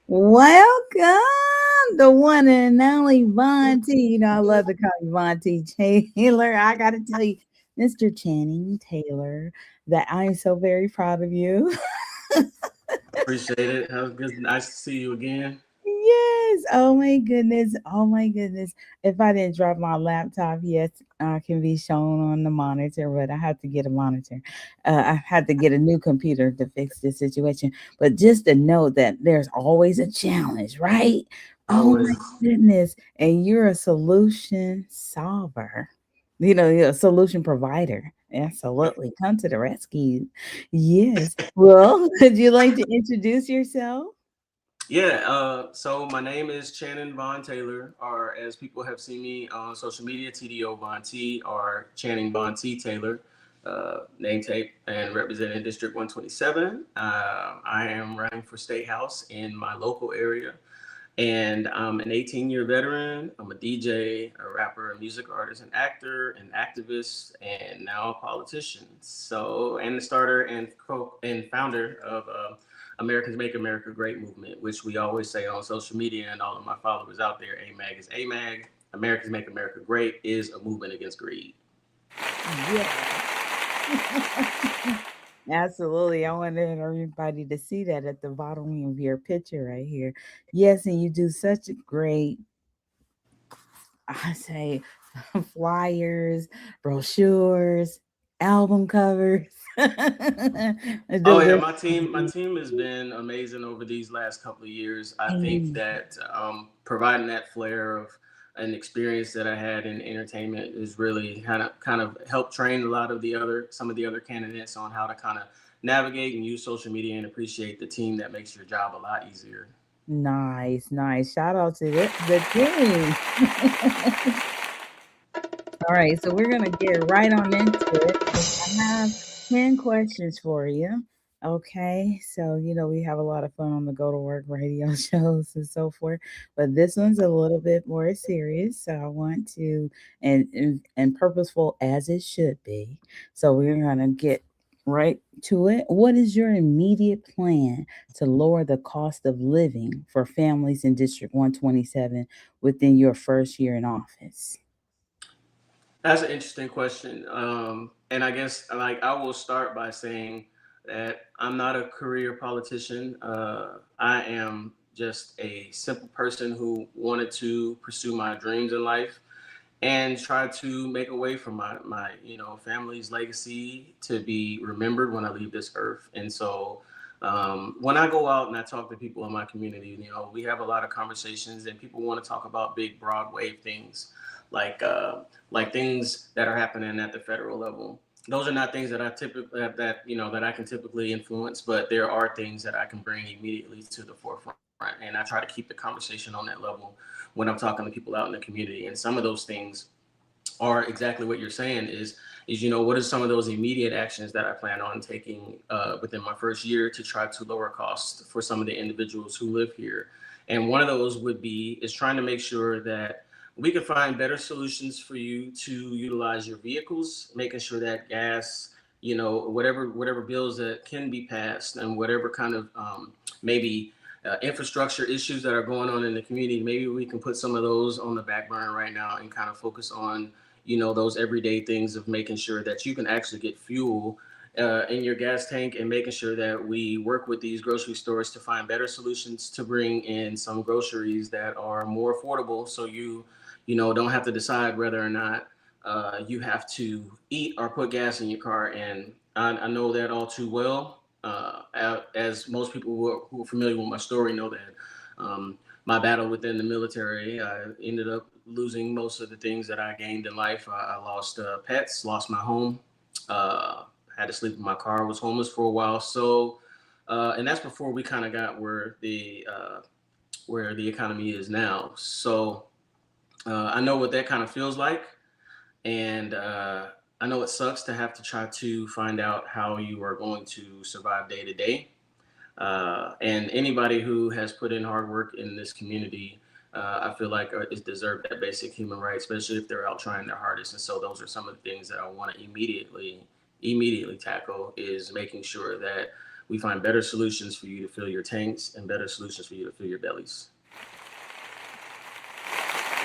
Welcome, the one and only Von-T. I love to call you Von-T Taylor. I got to tell you, Mr. Channing Taylor, that I am so very proud of you. Appreciate it. That was good. Nice to see you again. Yes. Oh my goodness. Oh my goodness. If I didn't drop my laptop, yes, I can be shown on the monitor, but I have to get a monitor. I had to get a new computer to fix this situation. But just to know that there's always a challenge, right? Oh my Always. goodness. And you're a solution solver. You're a solution provider. Absolutely. Come to the rescue. Yes. Well, would you like to introduce yourself? Yeah. So my name is Channing Von Taylor, or as people have seen me on social media, TDO Von-T or Channing Von-T Taylor, name tape and representing District 127. I am running for State House in my local area. And I'm an 18-year veteran. I'm a DJ, a rapper, a music artist, an actor, an activist, and now a politician. So, and the starter and and founder of Americans Make America Great movement, which we always say on social media and all of my followers out there. AMAG is AMAG. Americans Make America Great is a movement against greed. Yes. Absolutely. I wanted everybody to see that at the bottom of your picture right here. Yes, and you do such a great, I say, flyers, brochures, album covers. Oh yeah, The my team has been amazing over these last couple of years. I think list. that providing that flair of an experience that I had in entertainment is really kind of helped train a lot of the other some of the other candidates on how to kind of navigate and use social media and appreciate the team that makes your job a lot easier. Nice, nice. Shout out to the team. All right, so we're gonna get right on into it. I have 10 questions for you. Okay, so we have a lot of fun on the go to work radio shows and so forth, but this one's a little bit more serious. So I want to, and purposeful as it should be. So we're gonna get right to it. What is your immediate plan to lower the cost of living for families in District 127 within your first year in office? That's an interesting question. And I guess like I will start by saying that I'm not a career politician. I am just a simple person who wanted to pursue my dreams in life and try to make a way for my family's legacy to be remembered when I leave this earth. And so when I go out and I talk to people in my community, we have a lot of conversations and people want to talk about big broad wave things like uh, like things that are happening at the federal level. Those are not things that I typically that I can typically influence, but there are things that I can bring immediately to the forefront. And I try to keep the conversation on that level when I'm talking to people out in the community. And some of those things are exactly what you're saying is what are some of those immediate actions that I plan on taking within my first year to try to lower costs for some of the individuals who live here. And one of those would be is trying to make sure that we can find better solutions for you to utilize your vehicles, making sure that gas, whatever bills that can be passed and whatever kind of maybe infrastructure issues that are going on in the community, maybe we can put some of those on the back burner right now and kind of focus on those everyday things of making sure that you can actually get fuel in your gas tank and making sure that we work with these grocery stores to find better solutions to bring in some groceries that are more affordable, so you don't have to decide whether or not you have to eat or put gas in your car. And I know that all too well. As most people who are familiar with my story know that my battle within the military, I ended up losing most of the things that I gained in life. I lost pets, lost my home, had to sleep in my car, was homeless for a while. So, and that's before we kind of got where the economy is now. So I know what that kind of feels like, and I know it sucks to have to try to find out how you are going to survive day to day. And anybody who has put in hard work in this community, I feel like is deserved that basic human right, especially if they're out trying their hardest. And so those are some of the things that I want to immediately tackle is making sure that we find better solutions for you to fill your tanks and better solutions for you to fill your bellies.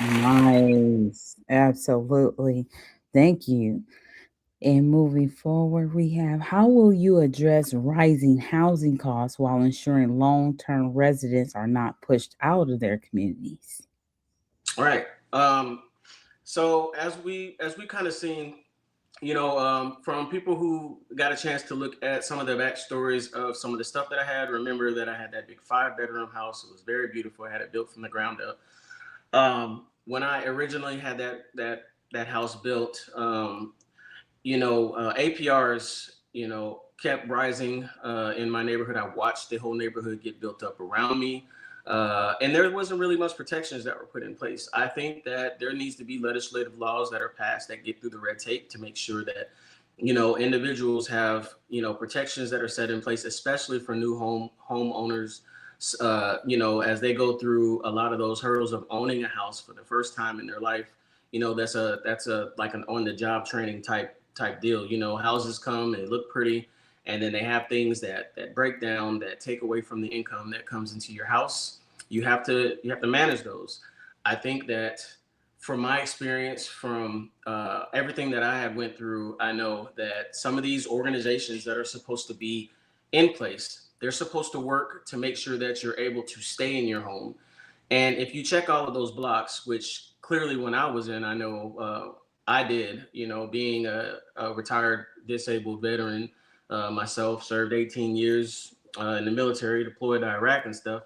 Nice. Absolutely. Thank you. And moving forward, we have how will you address rising housing costs while ensuring long term residents are not pushed out of their communities? All right. So as we kind of seen, from people who got a chance to look at some of the backstories of some of the stuff that I had. Remember that I had that big 5 bedroom house. It was very beautiful. I had it built from the ground up. When I originally had that house built, APRs, kept rising in my neighborhood. I watched the whole neighborhood get built up around me. And there wasn't really much protections that were put in place. I think that there needs to be legislative laws that are passed that get through the red tape to make sure that, individuals have, protections that are set in place, especially for new homeowners, as they go through a lot of those hurdles of owning a house for the first time in their life. That's a like an on the job training type deal. Houses come and they look pretty, and then they have things that break down, that take away from the income that comes into your house. You have to manage those. I think that from my experience, from everything that I have went through, I know that some of these organizations that are supposed to be in place, they're supposed to work to make sure that you're able to stay in your home. And if you check all of those blocks, which clearly when I was in, I know I did, being a retired disabled veteran myself, served 18 years in the military, deployed to Iraq and stuff.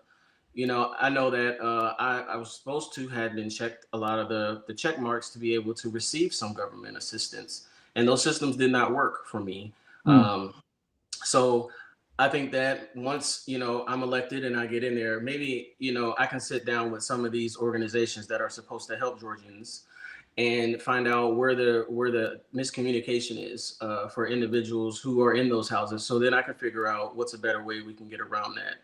I know that I was supposed to have been checked a lot of the check marks to be able to receive some government assistance. And those systems did not work for me. Mm, Um, so I think that once, I'm elected and I get in there, maybe, I can sit down with some of these organizations that are supposed to help Georgians and find out where the miscommunication is for individuals who are in those houses. So then I can figure out what's a better way we can get around that.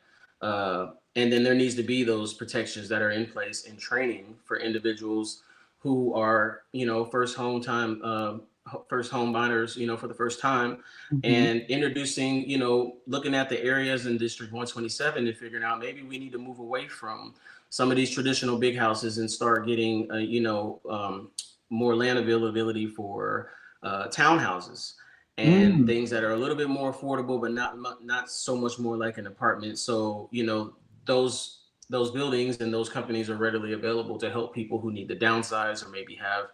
And then there needs to be those protections that are in place in training for individuals who are, first home buyers, for the first time, mhm, and introducing, looking at the areas in District 127 and figuring out maybe we need to move away from some of these traditional big houses and start getting, more land availability for townhouses and mm. things that are a little bit more affordable, but not so much more like an apartment. So those buildings and those companies are readily available to help people who need to downsize or maybe have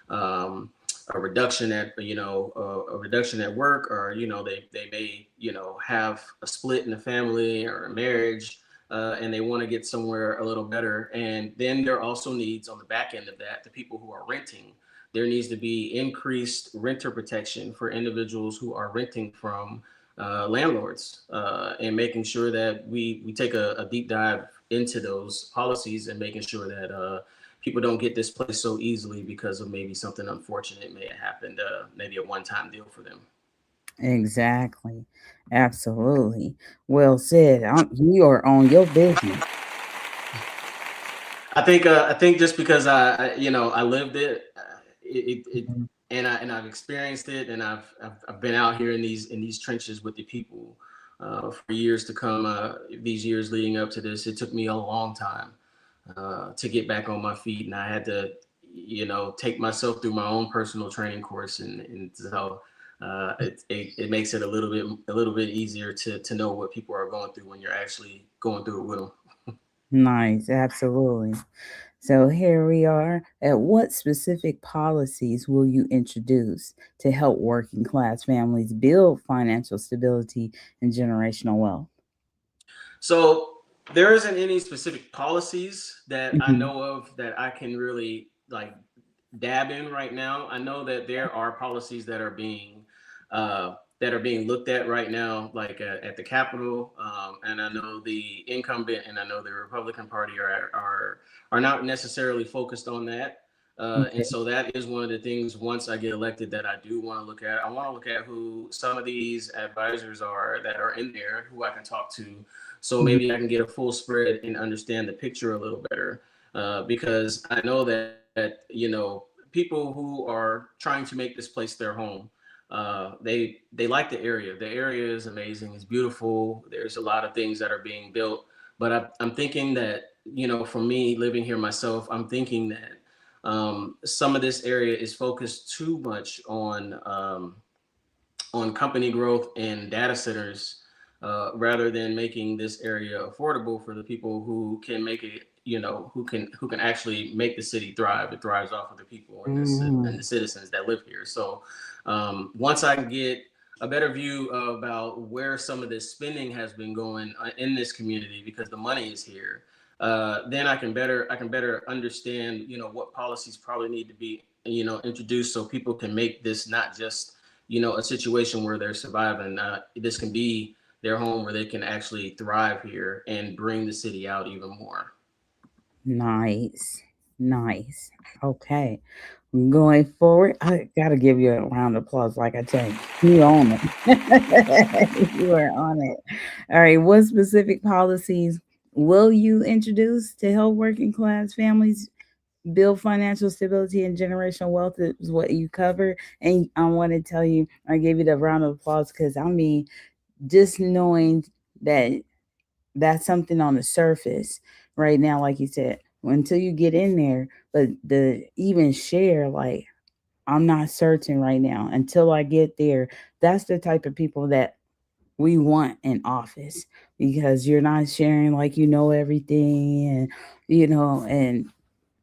um, a reduction at a reduction at work, or they may have a split in a family or a marriage, and they want to get somewhere a little better. And then there also needs on the back end of that, the people who are renting, there needs to be increased renter protection for individuals who are renting from landlords, and making sure that we take a deep dive into those policies and making sure that people don't get displaced so easily because of maybe something unfortunate may have happened, maybe a one-time deal for them. Exactly. Absolutely. Well said. You are on your business. I think just because I lived it, Mhm. and I've experienced it, and I've been out here in these trenches with the people for years to come. These years leading up to this, it took me a long time to get back on my feet, and I had to, take myself through my own personal training course, and so it makes it a little bit easier to know what people are going through when you're actually going through it with them. Nice. Absolutely. So here we are. At what specific policies will you introduce to help working class families build financial stability and generational wealth? So there isn't any specific policies that I Mhm. know of that I can really like dab in right now. I know that there are policies that are being looked at right now, like at the Capitol, and I know the incumbent and I know the Republican Party are not necessarily focused on that. And Okay. so that is one of the things once I get elected that I do want to look at. I want to look at who some of these advisors are that are in there, who I can talk to, so Mhm. maybe I can get a full spread and understand the picture a little better. Because I know that people who are trying to make this place their home, they like the area. The area is amazing. It's beautiful. There's a lot of things that are being built. But I'm thinking that, for me living here myself, I'm thinking that some of this area is focused too much on company growth and data centers, rather than making this area affordable for the people who can make it, who can actually make the city thrive. It thrives off of the people and the Mhm. citizens that live here. So once I can get a better view about where some of this spending has been going in this community, because the money is here, then I can better understand, what policies probably need to be, introduced, so people can make this not just, a situation where they're surviving. This can be their home where they can actually thrive here and bring the city out even more. Nice. Nice. Okay. Going forward, I gotta give you a round of applause. Like I tell you, you own it. You are on it. All right. What specific policies will you introduce to help working class families build financial stability and generational wealth? Is what you cover. And I want to tell you, I gave you the round of applause because I mean, just knowing that that's something on the surface right now, like you said, until you get in there, but the even share, like, I'm not certain right now until I get there. That's the type of people that we want in office, because you're not sharing like you know everything, and and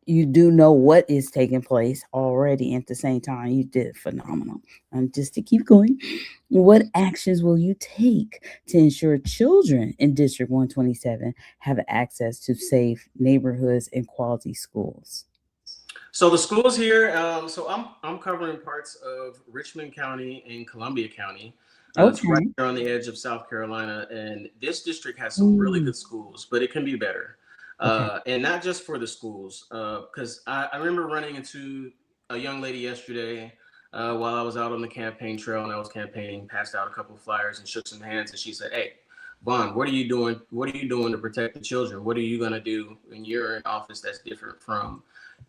you do know what is taking place already. At the same time, you did phenomenal. And just to keep going, what actions will you take to ensure children in District 127 have access to safe neighborhoods and quality schools? So the schools here. So I'm covering parts of Richmond County and Columbia County. It's right Okay. there on the edge of South Carolina, and this district has some really Mm, good schools, but it can be better. okay. And not just for the schools, because I remember running into a young lady yesterday, while I was out on the campaign trail and I was campaigning, passed out a couple of flyers and shook some hands, and she said, "Hey, Vaughn, what are you doing? What are you doing to protect the children? What are you gonna do when you're in office that's different from,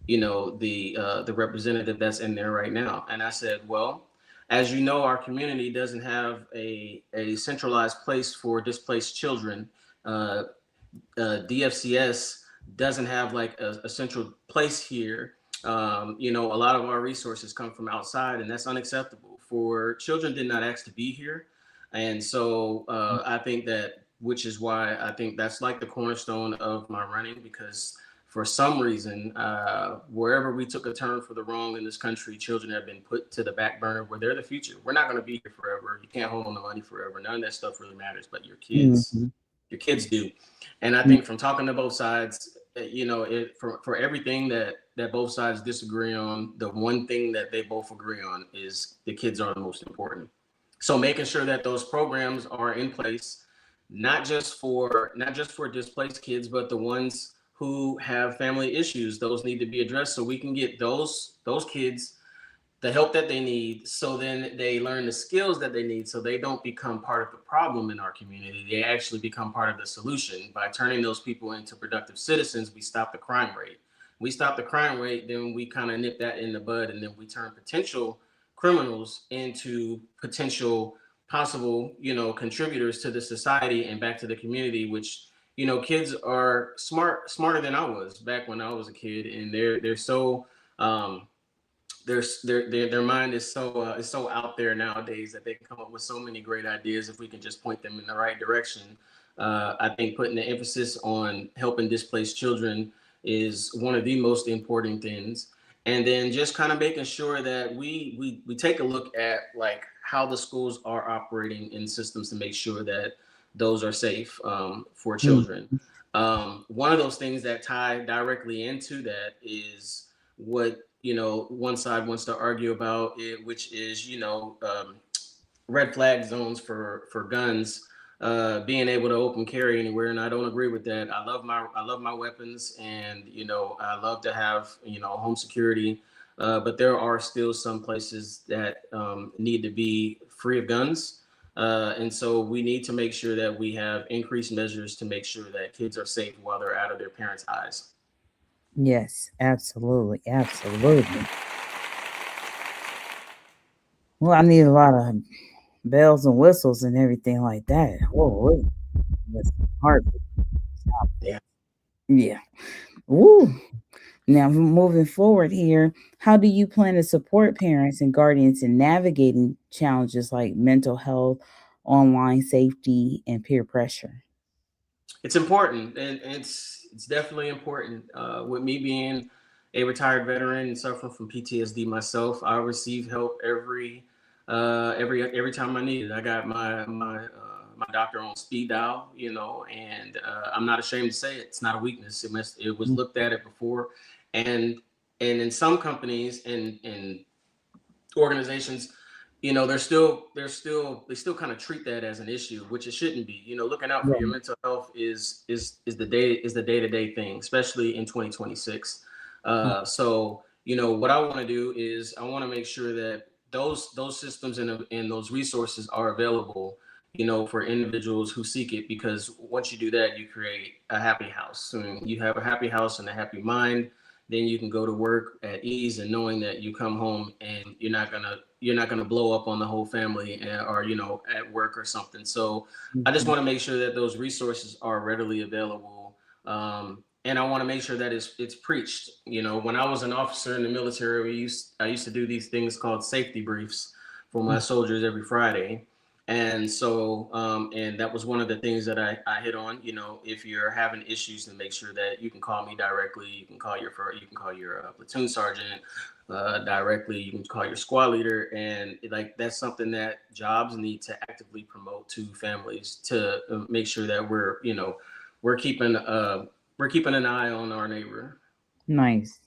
the representative that's in there right now?" And I said, "Well, as you know, our community doesn't have a centralized place for displaced children. Uh, DFCS doesn't have like a central place here. A lot of our resources come from outside, and that's unacceptable. For children did not ask to be here, and so I think that, which is why I think that's like the cornerstone of my running, because for some reason, wherever we took a turn for the wrong in this country, children have been put to the back burner, where they're the future. We're not going to be here forever. You can't hold on to money forever. None of that stuff really matters, but Mhm. your kids do. And I Mm. think from talking to both sides, for everything that both sides disagree on, the one thing that they both agree on is the kids are the most important. So making sure that those programs are in place, not just for displaced kids, but the ones who have family issues, those need to be addressed, so we can get those kids the help that they need, so then they learn the skills that they need, so they don't become part of the problem in our community. They actually become part of the solution. By turning those people into productive citizens, we stop the crime rate. We stop the crime rate, then we kind of nip that in the bud, and then we turn potential criminals into potential possible, contributors to the society and back to the community. Which, kids are smarter than I was back when I was a kid, and they're so um, their mind is so out there nowadays that they can come up with so many great ideas if we can just point them in the right direction. I think putting the emphasis on helping displaced children is one of the most important things, and then just kind of making sure that we take a look at like how the schools are operating in systems to make sure that those are safe, for Mm. children. One of those things that tie directly into that is what, one side wants to argue about it, which is, red flag zones for guns, being able to open carry anywhere, and I don't agree with that. I love my weapons, and I love to have, home security, but there are still some places that need to be free of guns. And so we need to make sure that we have increased measures to make sure that kids are safe while they're out of their parents' eyes. Yes, absolutely. Absolutely. Well, I need a lot of bells and whistles and everything like that. Oh, that's hard. Yeah. Yeah. Woo. Now, moving forward here, how do you plan to support parents and guardians in navigating challenges like mental health, online safety, and peer pressure? It's important, and it's definitely important. With me being a retired veteran and suffering from PTSD myself, I receive help every time I need it. I got my doctor on speed dial, and I'm not ashamed to say it. It's not a weakness. It was Mm. looked at it before, and in some companies and organizations, they still kind of treat that as an issue, which it shouldn't be. Looking out for your Right. mental health is the day-to-day thing, especially in 2026. So what I want to do is I want to make sure that those systems and those resources are available, for individuals who seek it, because once you do that, you create a happy house. And you have a happy house and a happy mind, then you can go to work at ease and knowing that you come home and you're not gonna blow up on the whole family, or at work or something. So I just Mhm. want to make sure that those resources are readily available, and I want to make sure that it's preached. When I was an officer in the military, I used to do these things called safety briefs for my soldiers every Friday. And so, and that was one of the things that I hit on. If you're having issues, then make sure that you can call me directly. You can call your platoon sergeant directly. You can call your squad leader, and like that's something that jobs need to actively promote to families to make sure that we're keeping we're keeping an eye on our neighbor. Nice.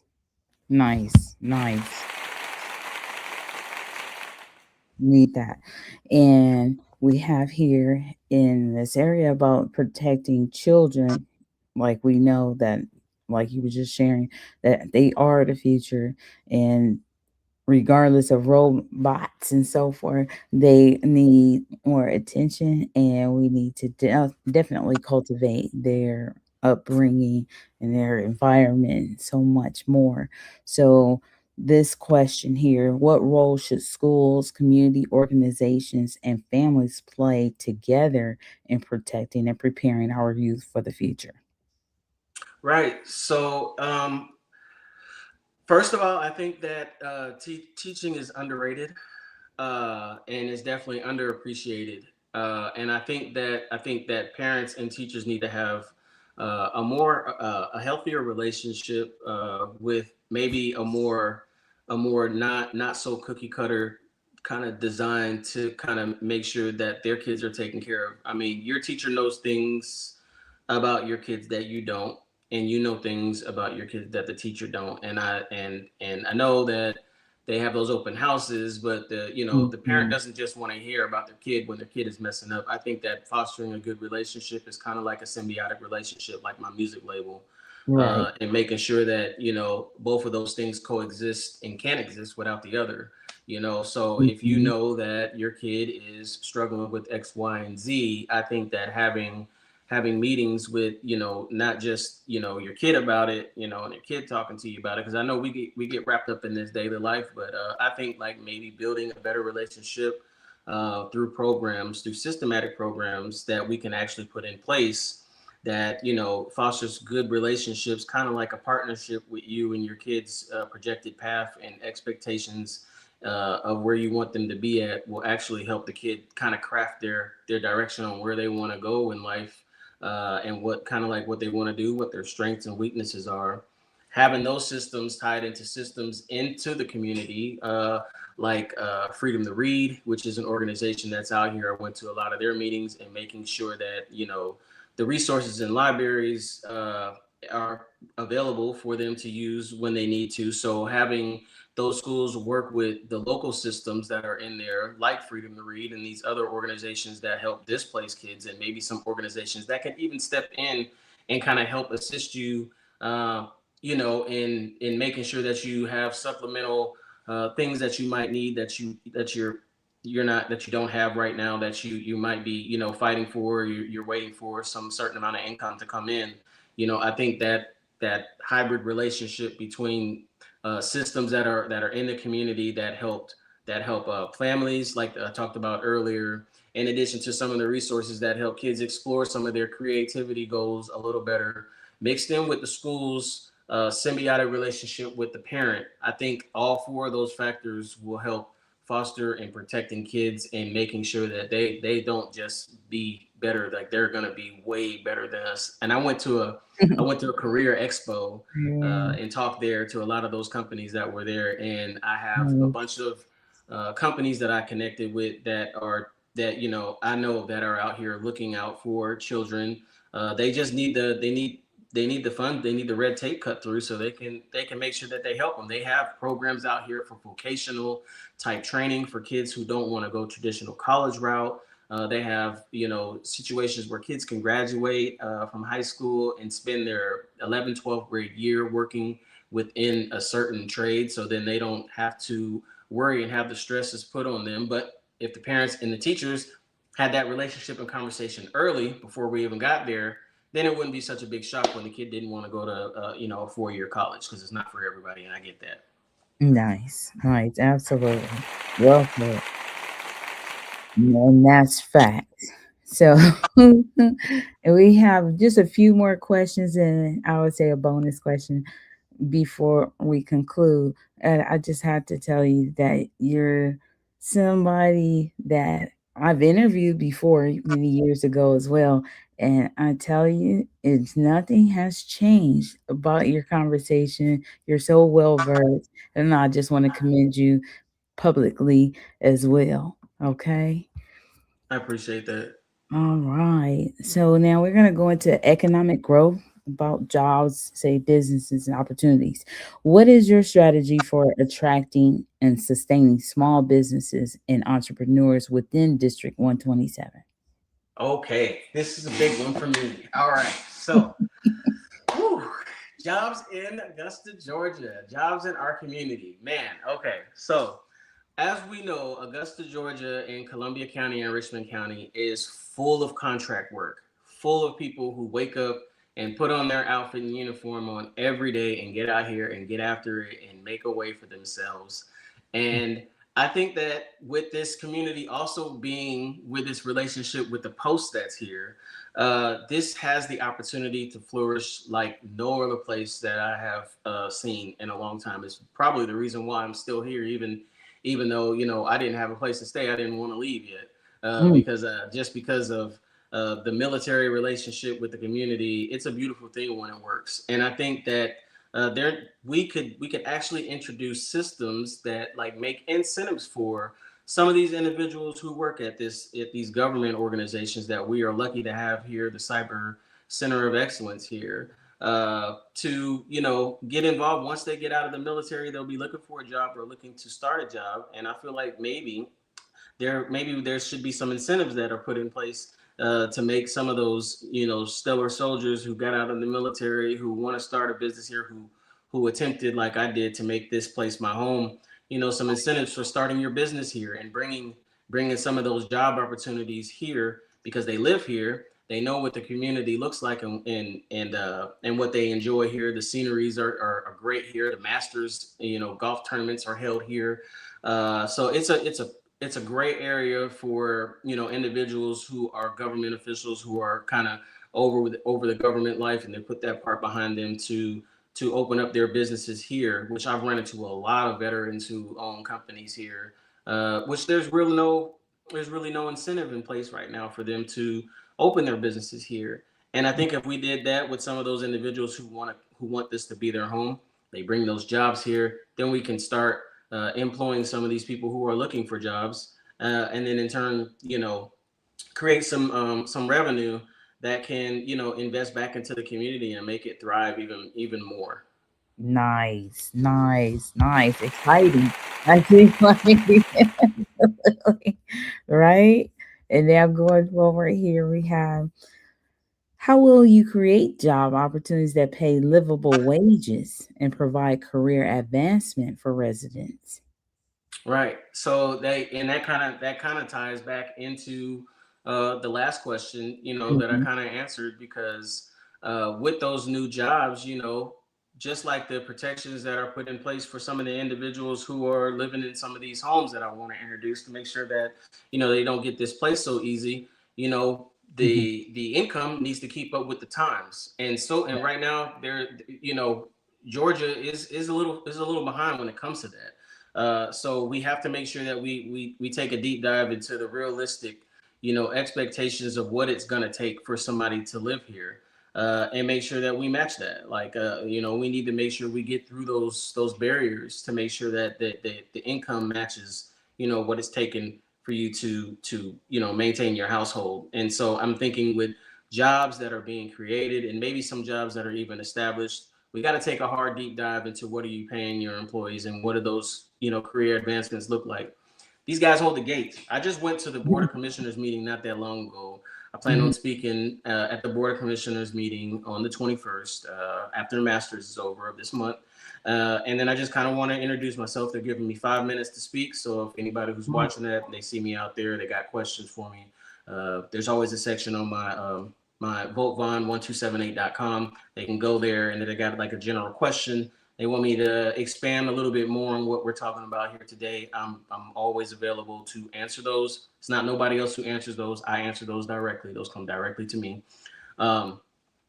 Nice. Nice. Need that. And we have here in this area about protecting children, like we know that, like you were just sharing, that they are the future, and regardless of robots and so forth, they need more attention, and we need to definitely cultivate their upbringing and their environment so much more. So, this question here: what role should schools, community organizations, and families play together in protecting and preparing our youth for the future? Right. So, first of all, I think that teaching is underrated, and is definitely underappreciated. And I think that parents and teachers need to have a healthier relationship with maybe a more not so cookie cutter kind of design to kind of make sure that their kids are taken care of. I mean, your teacher knows things about your kids that you don't, and you know things about your kids that the teacher don't. And I know that they have those open houses, but the parent Mhm. doesn't just want to hear about their kid when their kid is messing up. I think that fostering a good relationship is kind of like a symbiotic relationship, like my music label, Right. and making sure that both of those things coexist and can't exist without the other. So if you Mhm. know that your kid is struggling with X, Y, and Z, I think that having meetings with not just your kid about it, and your kid talking to you about it, because I know we get wrapped up in this daily life, but I think like maybe building a better relationship through programs, through systematic programs that we can actually put in place, that fosters good relationships, kind of like a partnership with you and your kids' projected path and expectations of where you want them to be at, will actually help the kid kind of craft their direction on where they want to go in life, and what kind of like what they want to do, what their strengths and weaknesses are. Having those systems tied into systems into the community, like Freedom to Read, which is an organization that's out here. I went to a lot of their meetings, and making sure that the resources in libraries are available for them to use when they need to. So having those schools work with the local systems that are in there, like Freedom to Read and these other organizations that help displaced kids, and maybe some organizations that can even step in and kind of help assist you, uh, in making sure that you have supplemental things that you might need, that you don't have right now, that you might be fighting for, you're waiting for some certain amount of income to come in. I think that hybrid relationship between systems that are in the community, that help families, like I talked about earlier, in addition to some of the resources that help kids explore some of their creativity goals a little better, mixed in with the school's symbiotic relationship with the parent. I think all four of those factors will help foster and protecting kids and making sure that they don't just be better, like they're gonna be way better than us. And I went to a career expo Yeah. and talked there to a lot of those companies that were there, and I have a Nice. bunch of companies that I connected with that I know that are out here looking out for children. They just need they need the fund, they need the red tape cut through so they can make sure that they help them. They have programs out here for vocational type training for kids who don't want to go traditional college route. They have situations where kids can graduate from high school and spend their 11th, 12th grade year working within a certain trade, so then they don't have to worry and have the stresses put on them. But if the parents and the teachers had that relationship and conversation early before we even got there, then it wouldn't be such a big shock when the kid didn't want to go to a 4-year college, because it's not for everybody, and I get that. Nice. Nice. Absolutely. Well said. And that's fact. So and we have just a few more questions, and I would say a bonus question before we conclude. And I just have to tell you that you're somebody that I've interviewed before many years ago as well. And I tell you, it's nothing has changed about your conversation. You're so well versed. And I just want to commend you publicly as well. Okay. I appreciate that. All right. So now we're going to go into economic growth, about jobs, say businesses and opportunities. What is your strategy for attracting and sustaining small businesses and entrepreneurs within District 127? Okay, this is a big one for me. All right, so whew, jobs in Augusta, Georgia, jobs in our community. Man, okay, so as we know, Augusta, Georgia, and Columbia County and Richmond County is full of contract work, full of people who wake up and put on their outfit and uniform on every day and get out here and get after it and make a way for themselves. And I think that with this community also being with this relationship with the post that's here, this has the opportunity to flourish like no other place that I have seen in a long time. It's probably the reason why I'm still here, even though I didn't have a place to stay. I didn't want to leave yet Mm, because just because of the military relationship with the community. It's a beautiful thing when it works, and I think that there we could actually introduce systems that like make incentives for some of these individuals who work at these government organizations that we are lucky to have here, the Cyber Center of Excellence here, to get involved. Once they get out of the military, they'll be looking for a job or looking to start a job, and I feel like maybe there should be some incentives that are put in place to make some of those stellar soldiers who got out of the military, who want to start a business here, who attempted like I did to make this place my home, some incentives for starting your business here and bringing some of those job opportunities here because they live here. They know what the community looks like and what they enjoy here. The sceneries are great here. The Masters, golf tournaments are held here. So it's a great area for individuals who are government officials who are kind of over the government life, and they put that part behind them to open up their businesses here, which I've run into a lot of veterans who own companies here, which there's really no incentive in place right now for them to open their businesses here. And I think if we did that with some of those individuals who want this to be their home, they bring those jobs here, then we can start employing some of these people who are looking for jobs, and then in turn, create some revenue that can invest back into the community and make it thrive even more. nice, nice, nice. Exciting. I think like right? And now going forward here, we have how will you create job opportunities that pay livable wages and provide career advancement for residents? Right. So that kind of ties back into the last question, that I Mhm. kind of answered because with those new jobs, just like the protections that are put in place for some of the individuals who are living in some of these homes that I want to introduce to make sure that they don't get displaced so easy. Mhm. The income needs to keep up with the times, and right now Georgia is a little behind when it comes to that. So we have to make sure that we take a deep dive into the realistic expectations of what it's going to take for somebody to live here, and make sure that we match that. Like, we need to make sure we get through those barriers to make sure that the income matches, what it's taken for you to maintain your household. And so I'm thinking with jobs that are being created and maybe some jobs that are even established, we got to take a hard deep dive into what are you paying your employees and what do those career advancements look like. These guys hold the gate. I just went to the board of commissioners meeting not that long ago. I plan Mhm. on speaking at the board of commissioners meeting on the 21st, after the masters is over of this month. And then I just kind of want to introduce myself. They're giving me 5 minutes to speak. So if anybody who's Mhm. watching that, they see me out there, they got questions for me. There's always a section on my votevon1278.com. They can go there, and then they got like a general question. They want me to expand a little bit more on what we're talking about here today. I'm always available to answer those. It's not nobody else who answers those. I answer those directly. Those come directly to me. Um,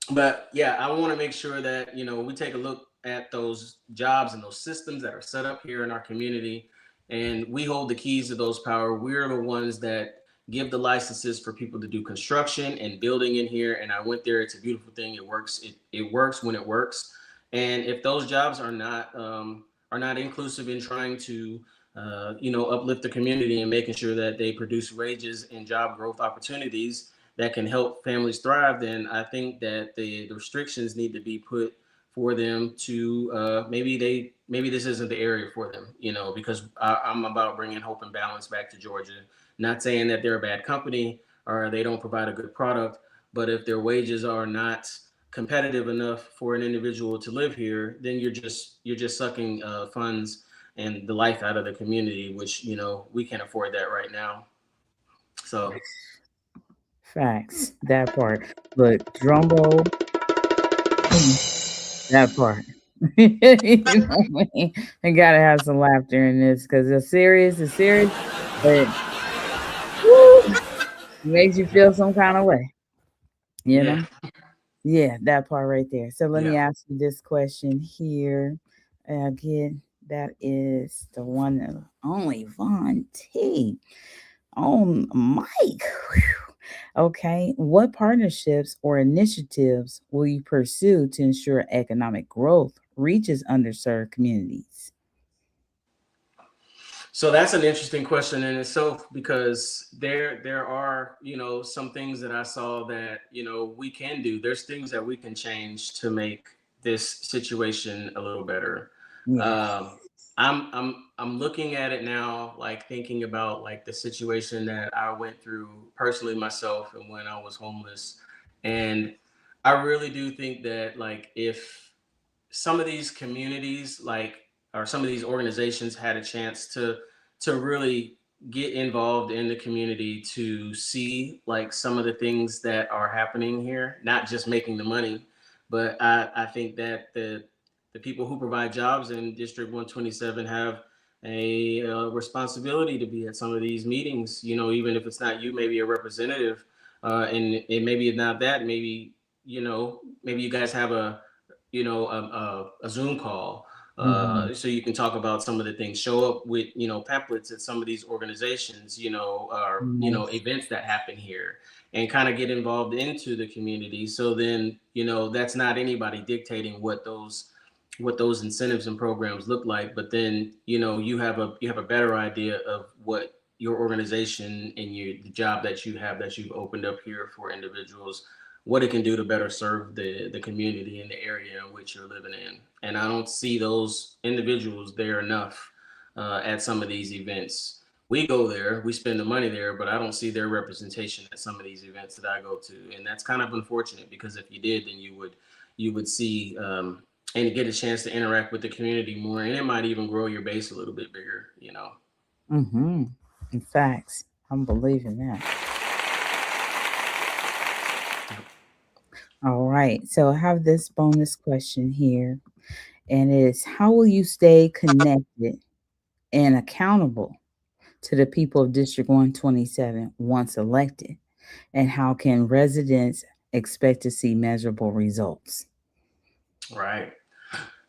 but yeah, I want to make sure that we take a look at those jobs and those systems that are set up here in our community, and we hold the keys to those power. We're the ones that give the licenses for people to do construction and building in here. And I went there. It's a beautiful thing. It works. It works when it works. And if those jobs are not inclusive in trying to uplift the community and making sure that they produce wages and job growth opportunities that can help families thrive, then I think that the restrictions need to be put for them to maybe this isn't the area for them, because I'm about bringing hope and balance back to Georgia. Not saying that they're a bad company or they don't provide a good product, but if their wages are not competitive enough for an individual to live here, then you're just sucking funds and the life out of the community, which we can't afford that right now. So Facts. That part. But drum roll. Mm, that part. You know what I mean? I gotta have some laughter in this because it's serious, but woo, makes you feel some kind of way, you yeah, know? Yeah, that part right there. So let me yeah. ask you this question here. Again, that is the one and only Von T on Mike. Okay, what partnerships or initiatives will you pursue to ensure economic growth reaches underserved communities? So that's an interesting question in itself, because there are some things that I saw that we can do. There's things that we can change to make this situation a little better. Yes. Um, I'm looking at it now, like thinking about like the situation that I went through personally myself and when I was homeless, and I really do think that like if some of these communities like or some of these organizations had a chance to really get involved in the community to see like some of the things that are happening here, not just making the money, but I think that the people who provide jobs in District 127 have a responsibility to be at some of these meetings, even if it's not you, maybe a representative, and maybe not that, maybe you guys have a Zoom call, Hmm. so you can talk about some of the things. Show up with pamphlets at some of these organizations, or Nice. events that happen here, and kind of get involved into the community. So then that's not anybody dictating what those incentives and programs look like, but then you have a better idea of what your organization and the job that you've opened up here for individuals, what it can do to better serve the community and the area in which you're living in. And I don't see those individuals there enough at some of these events. We go there, we spend the money there, but I don't see their representation at some of these events that I go to, and that's kind of unfortunate, because if you did, then you would see and get a chance to interact with the community more, and it might even grow your base a little bit bigger. Mm-hmm. In facts, I'm believing that. All right. So I have this bonus question here. and it's how will you stay connected and accountable to the people of District 127 once elected? And how can residents expect to see measurable results? Right.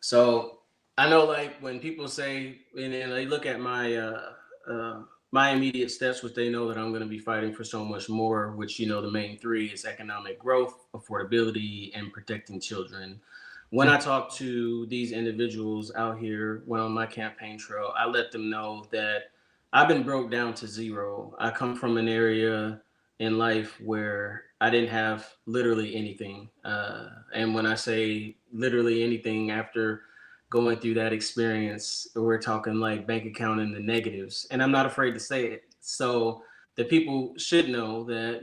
So I know, like when people say, and then they look at uh, my immediate steps, which they know that I'm going to be fighting for so much more. Which the main three is economic growth, affordability, and protecting children. When I talk to these individuals out here, when on my campaign trail, I let them know that I've been broke down to zero. I come from an area in life where I didn't have literally anything. And when I say literally anything, after going through that experience, we're talking like bank account in the negatives. And I'm not afraid to say it. So the people should know that,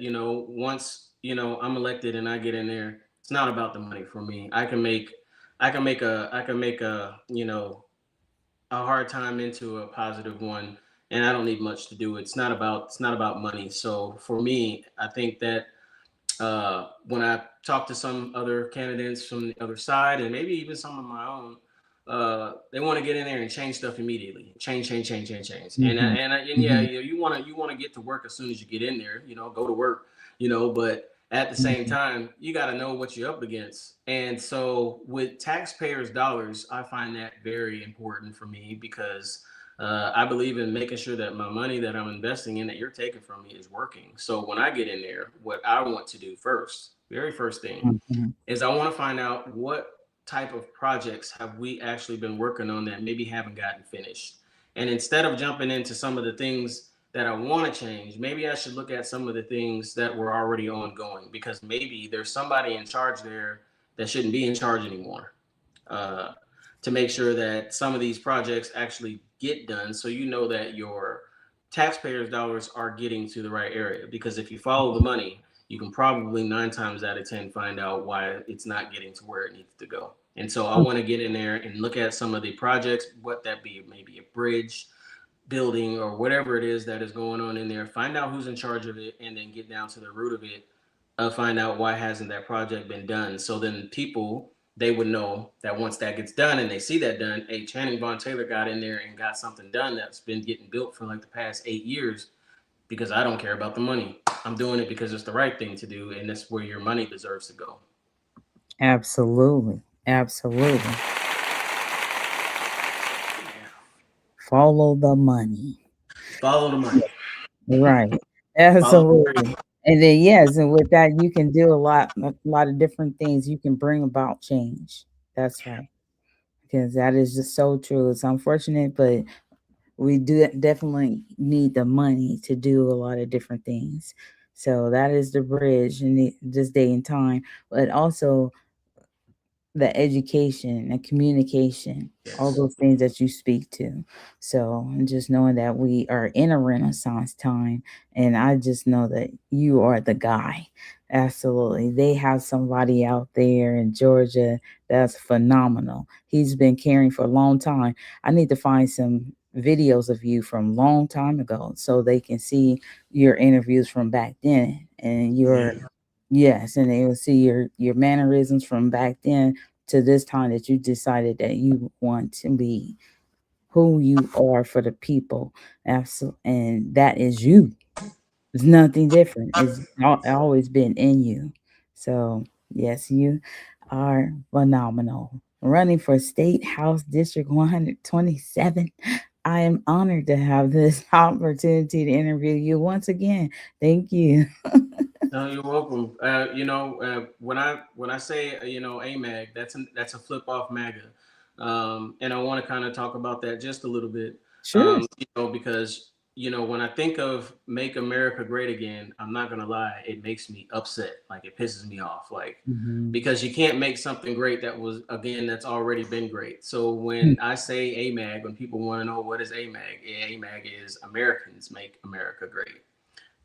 once, I'm elected and I get in there, it's not about the money for me. I can make a, a hard time into a positive one, and I don't need much to do. It's not about money. So for me, I think that when I talk to some other candidates from the other side, and maybe even some of my own, they want to get in there and change stuff immediately. Change, change, change, change, change. Mhm, And yeah, mhm, you want to get to work as soon as you get in there. Go to work. But at the same mhm, time, you got to know what you're up against. And so with taxpayers' dollars, I find that very important for me because I believe in making sure that my money that I'm investing in that you're taking from me is working. So when I get in there, what I want to do first, very first thing, mhm. is I want to find out what type of projects have we actually been working on that maybe haven't gotten finished. And instead of jumping into some of the things that I want to change, maybe I should look at some of the things that were already ongoing because maybe there's somebody in charge there that shouldn't be in charge anymore. Uh, to make sure that some of these projects actually get done so you know that your taxpayers' dollars are getting to the right area. Because if you follow the money, you can probably 9 times out of 10 find out why it's not getting to where it needs to go. And so I want to get in there and look at some of the projects, what that be, maybe a bridge, building, or whatever it is that is going on in there, find out who's in charge of it, and then get down to the root of it. Find out why hasn't that project been done. So then people, they would know that once that gets done and they see that done, hey, Channing Von Taylor got in there and got something done that's been getting built for like the past 8 years. Because I don't care about the money. I'm doing it because it's the right thing to do, and that's where your money deserves to go. Absolutely. Absolutely. Yeah. Follow the money. Follow the money. Right. Follow the Absolutely. money. And then yes, and with that you can do a lot of different things. You can bring about change. That's right. Because that is just so true. It's unfortunate, but we do definitely need the money to do a lot of different things. So that is the bridge in this day and time. But also the education and communication, all Yes. those things that you speak to. So, and just knowing that we are in a renaissance time, and I just know that you are the guy. Absolutely. They have somebody out there in Georgia that's phenomenal. He's been caring for a long time. I need to find some videos of you from long time ago so they can see your interviews from back then and your Yeah. yes, and they will see your mannerisms from back then to this time that you decided that you want to be who you are for the people. Absolutely, and that is you. It's nothing different. It's always been in you. So yes, you are phenomenal. Running for State House District 127. I am honored to have this opportunity to interview you once again. Thank you. No, you're welcome. When I say AMAG, that's a flip off MAGA, and I want to kind of talk about that just a little bit, Sure. because when I think of Make America Great Again, I'm not gonna lie, it makes me upset. Like it pisses me off. Like Mhm. because you can't make something great that's already been great. So when I say AMAG, when people want to know what is AMAG, AMAG is Americans Make America Great.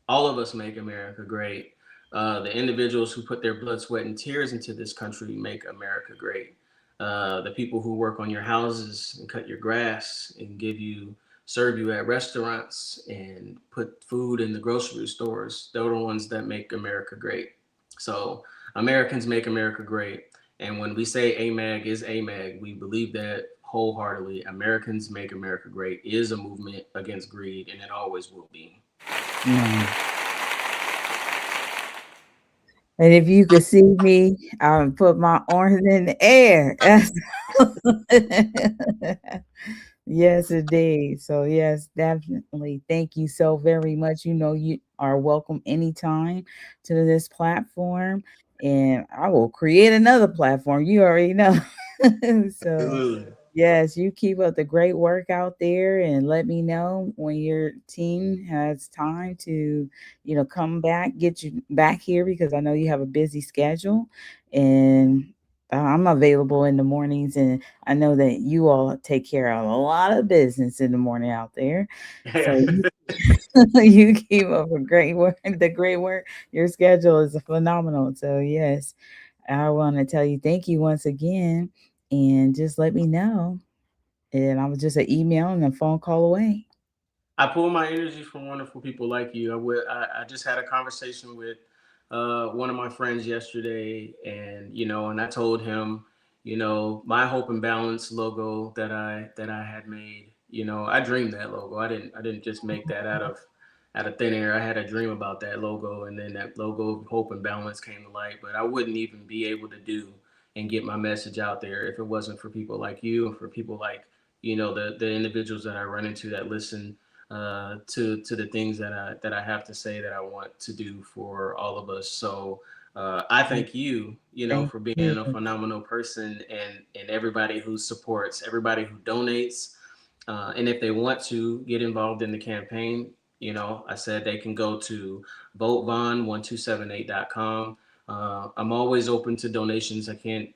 All of us make America great. The individuals who put their blood, sweat, and tears into this country make America great. The people who work on your houses and cut your grass and serve you at restaurants and put food in the grocery stores, they're the ones that make America great. So Americans make America great. And when we say AMAG is AMAG, we believe that wholeheartedly. Americans Make America Great is a movement against greed, and it always will be. Nice. And if you could see me, I would put my arms in the air. Yes, indeed. So yes, definitely. Thank you so very much. You know, you are welcome anytime to this platform, and I will create another platform. You already know. So Absolutely. yes, you keep up the great work out there and let me know when your team has time to, come back, get you back here because I know you have a busy schedule and I'm available in the mornings and I know that you all take care of a lot of business in the morning out there. So you, you keep up a great work, the great work. Your schedule is phenomenal. So yes, I want to tell you thank you once again and just let me know. And I was just an email and a phone call away. I pull my energy from wonderful people like you. I just had a conversation with one of my friends yesterday, and and I told him, my Hope and Balance logo that I had made. I dreamed that logo. I didn't just make that out of thin air. I had a dream about that logo, and then that logo of Hope and Balance came to light. But I wouldn't even be able to do and get my message out there if it wasn't for people like you and for people like the individuals that I run into that listen to the things that I have to say that I want to do for all of us. So I thank you, Thank for being you. a phenomenal person, and everybody who supports, everybody who donates, and if they want to get involved in the campaign, I said they can go to votevon1278.com. I'm always open to donations. I can't,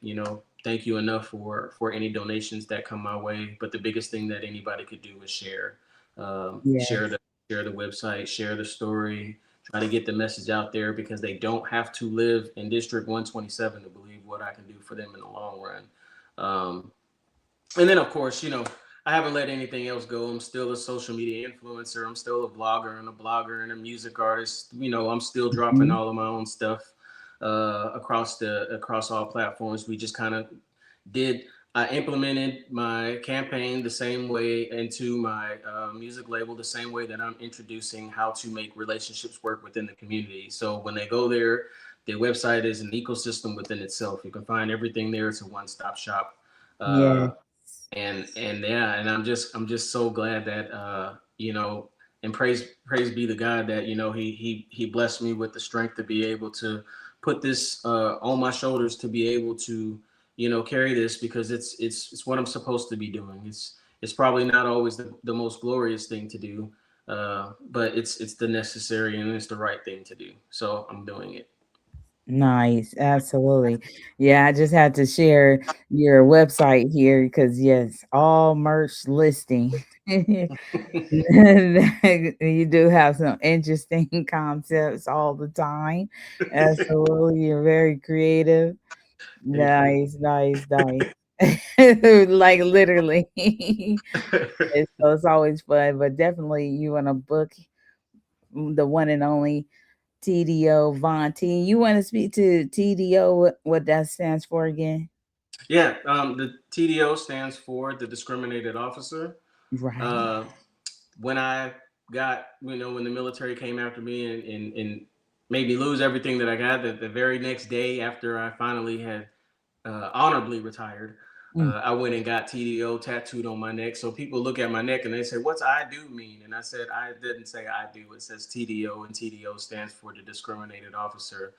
thank you enough for any donations that come my way. But the biggest thing that anybody could do is share, um, share Yes. the share the website, share the story, try to get the message out there because they don't have to live in District 127 to believe what I can do for them in the long run. And then, of course, I haven't let anything else go. I'm still a social media influencer. I'm still a vlogger and a blogger and a music artist. I'm still dropping Mhm. all of my own stuff across all platforms. We just kind of did. I implemented my campaign the same way into my music label, the same way that I'm introducing how to make relationships work within the community. So when they go there, the website is an ecosystem within itself. You can find everything there. It's a one-stop shop. Uh, Yes. and yeah, and I'm just so glad that and praise be the God that he blessed me with the strength to be able to put this on my shoulders, to be able to carry this, because it's what I'm supposed to be doing. It's probably not always the most glorious thing to do, but it's the necessary and it's the right thing to do, so I'm doing it. Nice. Absolutely. Yeah, I just had to share your website here because yes, all merch listing. You do have some interesting concepts all the time. Absolutely. You're very creative. Thank you. Nice, nice, nice. Like literally. So it's always fun, but definitely you want to book the one and only TDO Von-T. You want to speak to TDO, what that stands for again? Yeah, the TDO stands for the discriminated officer. Right. uh, when I got, when the military came after me and made me lose everything that I got, the very next day after I finally had honorably retired, Mm. I went and got TDO tattooed on my neck. So people look at my neck and they say, "What's I do mean?" And I said, "I didn't say I do. It says TDO, and TDO stands for the discriminated officer."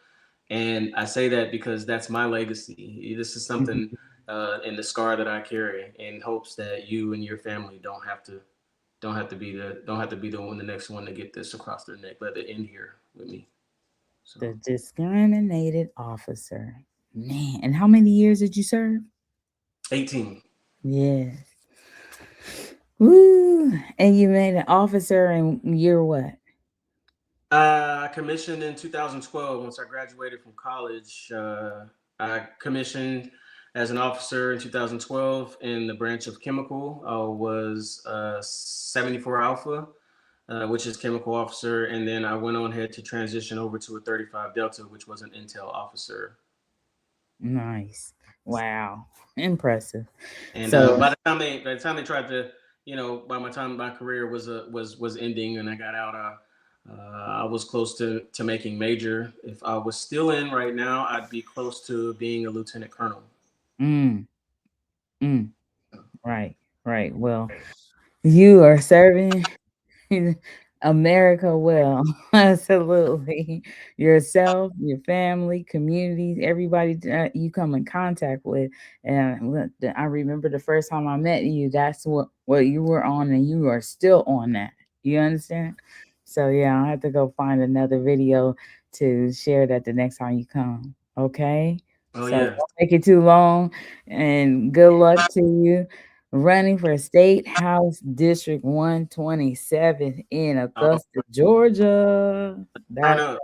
And I say that because that's my legacy. This is something in the scar that I carry, in hopes that you and your family don't have to be the one, the next one to get this across their neck. Let it end here with me. So The discriminated officer. Man, and how many years did you serve? 18. Yes. Woo. And you made an officer in year what? I commissioned in 2012. Once I graduated from college, I commissioned as an officer in 2012 in the branch of chemical. I was 74 Alpha, which is chemical officer, and then I went on ahead to transition over to a 35 Delta, which was an intel officer. Nice. Wow. Impressive. And So, by the time they tried to, by my time my career was ending and I got out, I was close to making major. If I was still in right now, I'd be close to being a lieutenant colonel. mm, mm, right, right. Well, you are serving America well. Absolutely. Yourself, your family, communities, everybody that you come in contact with. And I remember the first time I met you, that's what you were on, and you are still on that. You understand? So yeah, I have to go find another video to share that the next time you come. Okay? Oh So yeah. don't make it too long, and good luck to you running for State House District 127 in Oh, Augusta, Georgia. turn That's up.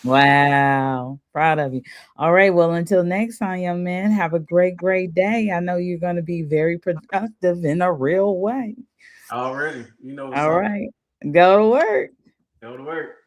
wow. Proud of you. All right. Well, until next time, young man, have a great, great day. I know you're going to be very productive in a real way. Already. You know what's All up. right. Go to work. Go to work.